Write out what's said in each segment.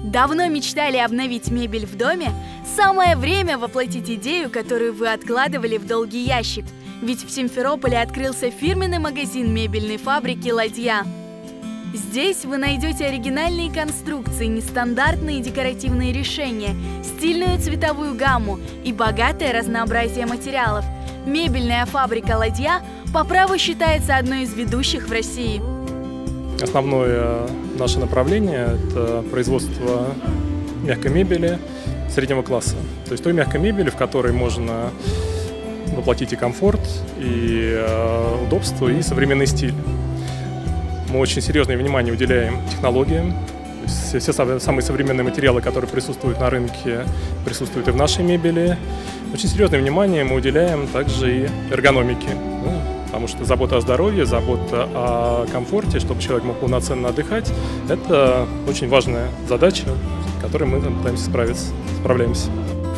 Давно мечтали обновить мебель в доме? Самое время воплотить идею, которую вы откладывали в долгий ящик. Ведь в Симферополе открылся фирменный магазин мебельной фабрики «Ладья». Здесь вы найдете оригинальные конструкции, нестандартные декоративные решения, стильную цветовую гамму и богатое разнообразие материалов. Мебельная фабрика «Ладья» по праву считается одной из ведущих в России. Основное наше направление – это производство мягкой мебели среднего класса. То есть той мягкой мебели, в которой можно воплотить и комфорт, и удобство, и современный стиль. Мы очень серьезное внимание уделяем технологиям. Все самые современные материалы, которые присутствуют на рынке, присутствуют и в нашей мебели. Очень серьезное внимание мы уделяем также и эргономике. Потому что забота о здоровье, забота о комфорте, чтобы человек мог полноценно отдыхать, это очень важная задача, с которой мы пытаемся справляемся.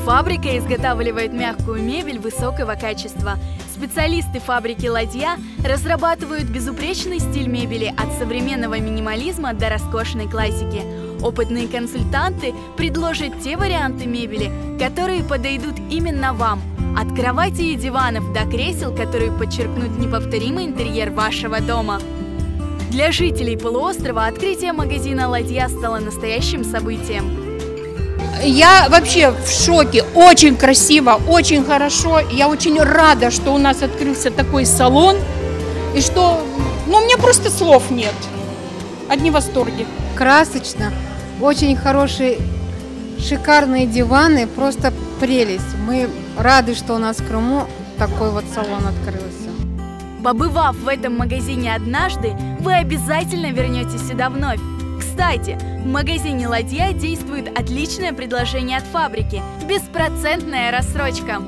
Фабрика изготавливает мягкую мебель высокого качества. Специалисты фабрики «Ладья» разрабатывают безупречный стиль мебели от современного минимализма до роскошной классики. Опытные консультанты предложат те варианты мебели, которые подойдут именно вам. От кроватей и диванов до кресел, которые подчеркнут неповторимый интерьер вашего дома. Для жителей полуострова открытие магазина «Ладья» стало настоящим событием. Я вообще в шоке. Очень красиво, очень хорошо. Я очень рада, что у нас открылся такой салон. И что, у меня просто слов нет. Одни восторги. Красочно, очень хорошие, шикарные диваны, просто прелесть. Мы рады, что у нас в Крыму такой вот салон открылся. Побывав в этом магазине однажды, вы обязательно вернетесь сюда вновь. Кстати, в магазине «Ладья» действует отличное предложение от фабрики – беспроцентная рассрочка.